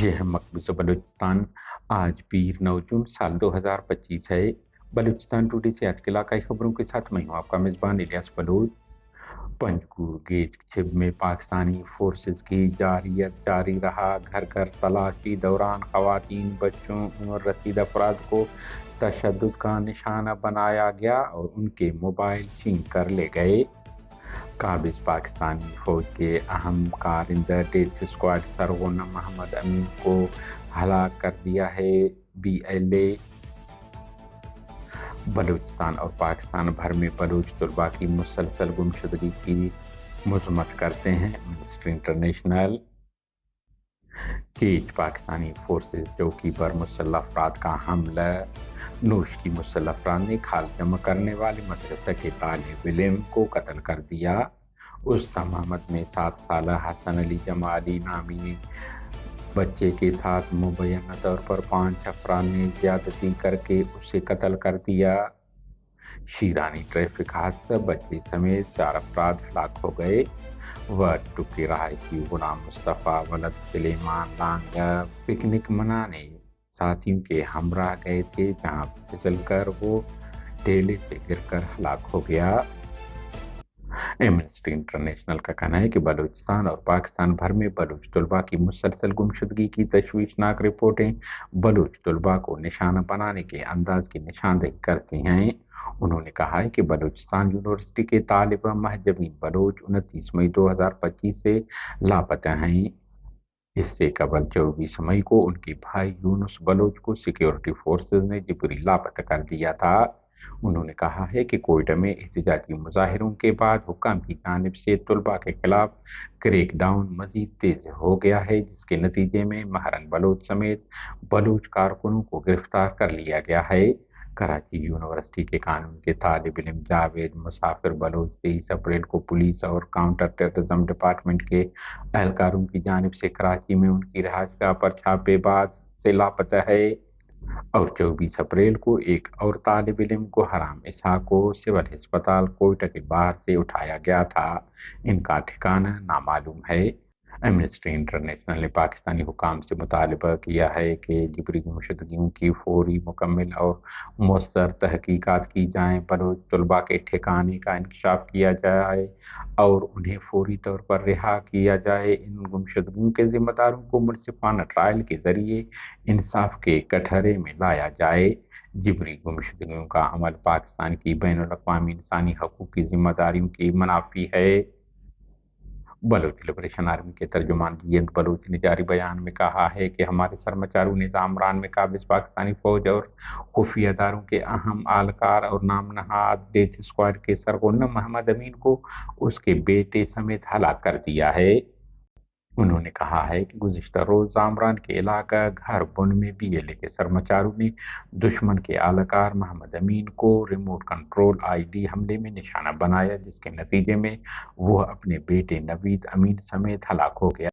ये है मकबूजा बलूचिस्तान। आज पीर 9 जून साल 2025 है। बलूचिस्तान टुडे से आज के इलाकाई खबरों के साथ मैं हूँ आपका मेजबान इलियास बलूच। पंजगुर गेज छिब में पाकिस्तानी फोर्सेस की जारियत जारी रहा। घर घर तलाशी दौरान खवातीन, बच्चों और रसीद अफराद को तशद्दुद का निशाना बनाया गया और उनके मोबाइल छीन कर ले गए। काबिज पाकिस्तानी फौज के अहम कारिंदा डेथ स्क्वाड सरगोना मोहम्मद अमीन को हलाक कर दिया है। BLA बलूचिस्तान और पाकिस्तान भर में बलूच तलबा की मुसलसल गुमशुदगी की मजम्मत करते हैं। एमनेस्टी इंटरनेशनल केज पाकिस्तानी फोर्सेस चौकी पर मुसल्लह अफराद का हमला। नूश की मुसल्लह अफराद ने खाल जमा करने वाले मदरसा के तालिब इल्म को कत्ल कर दिया। उस तमामत में 7 साल हसन अली जमाली नामी बच्चे के साथ मुबैना तौर पर 5 अफराद ने ज्यादती करके उसे कत्ल कर दिया। शीरानी ट्रैफिक हादसा, बच्चे समेत 4 अफराद हलाक हो गए। टू के रहायशी गुलाम मुस्तफ़ा वलद सुलेमान लांगा पिकनिक मनाने साथियों के हमरा गए थे, जहां फिसल कर वो ढेले से गिरकर हलाक हो गया। एमनेस्टी इंटरनेशनल का कहना है कि बलूचिस्तान और पाकिस्तान भर में बलूच तलबा की मुसलसल गुमशुदगी की तशवीशनाक रिपोर्टें बलूच तलबा को निशाना बनाने के अंदाज की निशानदेही करती हैं। उन्होंने कहा है कि बलूचिस्तान यूनिवर्सिटी के तालिब महजबीन बलूच 29 मई 2025 से लापता हैं। इससे कबल 24 मई को उनके भाई यूनुस बलोच को सिक्योरिटी फोर्सेज ने जिबरी लापता कर दिया था। उन्होंने कहा है कि कोयटा में एहतजाजी मुजाहिरों के बाद हुक्म की जानिब से तलबा के खिलाफ क्रैकडाउन मजीद तेज हो गया है, जिसके नतीजे में महरन बलोच समेत बलूच कारकुनों को गिरफ्तार कर लिया गया है। कराची यूनिवर्सिटी के कानून के तालिब इल्म जावेद मुसाफिर बलोच 23 अप्रैल को पुलिस और काउंटर टेररिज्म डिपार्टमेंट के एहलकारों की जानिब से कराची में उनकी रिहाइशगाह पर छापेबाज से लापता है और 24 अप्रैल को एक और तालिब इल्म को हराम इसहा को सिविल अस्पताल कोयटा के बाहर से उठाया गया था। इनका ठिकाना नामालूम है। एमनेस्टी इंटरनेशनल ने पाकिस्तानी हुकाम से मुतालबा किया है कि जिबरी गुमशुदगियों की फौरी, मुकम्मल और मौसर तहकीकात की जाएँ, बलोच तलबा के ठिकाने का इंकशाफ किया जाए और उन्हें फौरी तौर पर रिहा किया जाए। इन गुमशुदगियों के जिम्मेदारों को मुनसिफाना ट्रायल के जरिए इंसाफ के कटहरे में लाया जाए। जिबरी गुमशुदगियों का अमल पाकिस्तान की बैनुल-अक़वामी इंसानी हकूक़ की जिम्मेदारियों की मुनाफी है। बलूच लिबरेशन आर्मी के तर्जुमान जियंत बलूच ने जारी बयान में कहा है कि हमारे सरमाचारू निज़ामरान में काबिज पाकिस्तानी फौज और खुफिया इदारों के अहम आलकार और नाम नहाद डेथ स्क्वाड के सरगोना मोहम्मद अमीन को उसके बेटे समेत हलाक कर दिया है। उन्होंने कहा है कि गुज़िश्ता रोज जामरान के इलाका घर बुन में BLA के सरमाचारू ने दुश्मन के आलकार मोहम्मद अमीन को रिमोट कंट्रोल ID हमले में निशाना बनाया, जिसके नतीजे में वो अपने बेटे नवीद अमीन समेत हलाक हो गया।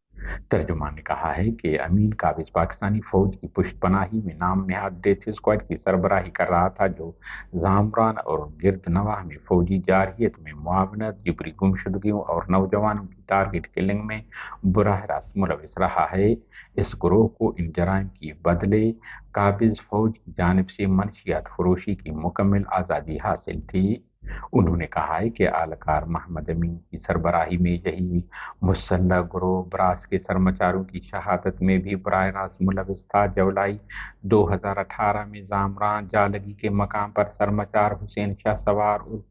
तर्जुमान ने कहा है कि अमीन काबिज पाकिस्तानी फौज की पुष्टपनाही में नाम नहाद डेथ स्क्वाड की सरबराही कर रहा था, जो जामरान और गिरद नवाह में फौजी जारहियत में मुआवनत, जिबरी गुमशुदगियों और नौजवानों की टारगेट किलिंग में बुराह रास्त मुलविस रहा है। इस ग्रोह को इन जराइम की बदले काबिज फौज की जानिब से मनशियात फरोशी की मुकम्मल आज़ादी हासिल थी। उन्होंने कहा है कि आलकार मोहम्मद अमीन की सरबराही में यही मुसल्लह ग्रोह ब्रास के सरमाचारों की शहादत में भी बराह रास्त मुलविस था। जुलाई 2018 में जामरान जालगी के मकाम पर सरमाचार हुसैन शाह सवार उर्फ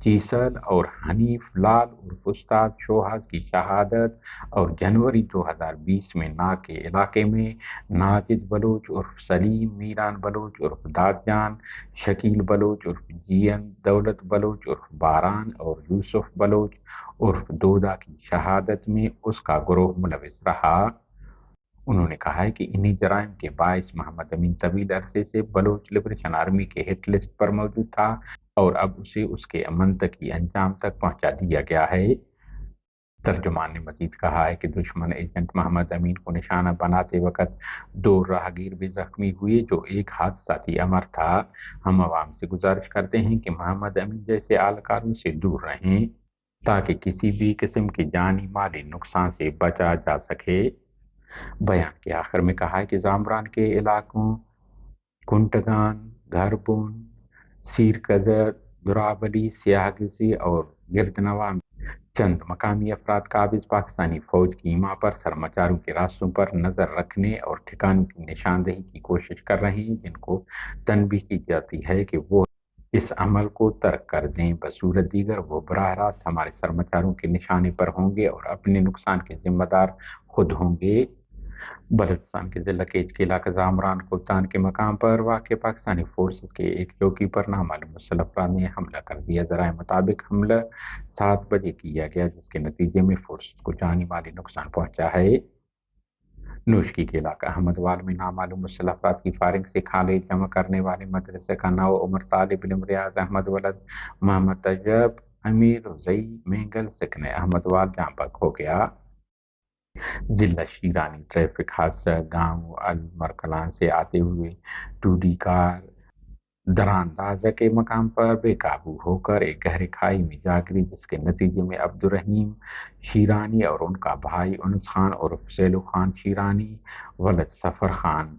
चीसल और हनीफ लाल उर्फ उस्ताद शोहाज की शहादत, और जनवरी 2020 में ना के इलाके में नाजिद बलोच उर्फ सलीम, मीरान बलोच उर्फ दादजान, शकील बलोच उर्फ जीएन, दौलत बलोच उर्फ बारान और यूसुफ बलोच उर्फ दोदा की शहादत में उसका ग्रोह मुलविस रहा। उन्होंने कहा है कि इन्हीं जराइम के बायस मोहम्मद अमीन तवील अरसे से बलोच लिबरेशन आर्मी के हिट लिस्ट पर मौजूद था और अब उसे उसके मंतकी अंजाम तक पहुंचा दिया गया है। तर्जुमान ने मजीद कहा है कि दुश्मन एजेंट मोहम्मद अमीन को निशाना बनाते वक्त 2 राहगीर भी जख्मी हुए, जो एक हादसाती अमर था। हम आवाम से गुजारिश करते हैं कि मोहम्मद अमीन जैसे आलकारों से दूर रहें ताकि किसी भी किस्म की जानी माली नुकसान से बचा जा सके। بیان کے آخر میں کہا ہے کہ زامران کے علاقوں کنٹگان، گھربون، سیر کزر، درابلی، سیاہ گزی اور گردنوا میں چند مقامی افراد قابض پاکستانی فوج کی ماں پر سرمچاروں کے راستوں پر نظر رکھنے اور ٹھکانوں کی نشاندہی کی کوشش کر رہے ہیں، جن کو تنبیہ کی جاتی ہے کہ وہ اس عمل کو ترک کر دیں، بصورت دیگر وہ براہ راست ہمارے سرمچاروں کے نشانے پر ہوں گے اور اپنے نقصان کے ذمہ دار خود ہوں گے۔ بلوچستان کے ضلع کیچ کے علاقہ زامران کوتان کے مقام پر واقع پاکستانی فورسز کے ایک چوکی پر نامعلوم مسلح افراد نے حملہ کر دیا۔ ذرائع مطابق حملہ 7 بجے کیا گیا، جس کے نتیجے میں فورسز کو جانی مالی نقصان پہنچا ہے۔ نوشکی کے علاقہ احمد وال میں نامعلوم مسلح افراد کی فائرنگ سے کھالے جمع کرنے والے مدرسے کا 9 عمر طالب علم ریاض احمد ولد محمد طیب امیر رضی مینگل سکن احمد وال جاں بحق ہو گیا۔ ضلع شیرانی ٹریفک حادثہ گاؤں المرکلان سے آتے ہوئے ٹوڈی کار دراندازہ کے مقام پر بے قابو ہو کر ایک گہرے کھائی میں جا گری، جس کے نتیجے میں عبدالرحیم شیرانی اور ان کا بھائی انس خان عرف سیلو خان شیرانی ولد سفر خان،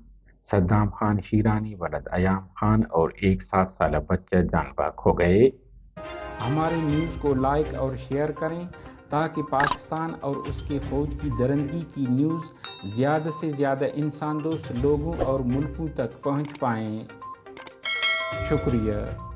صدام خان شیرانی ولد ایام خان اور ایک 7 سالہ بچہ جان بحق ہو گئے۔ ہماری نیوز کو لائک اور شیئر کریں تاکہ پاکستان اور اس کے فوج کی درندگی کی نیوز زیادہ سے زیادہ انسان دوست لوگوں اور ملکوں تک پہنچ پائیں۔ شکریہ۔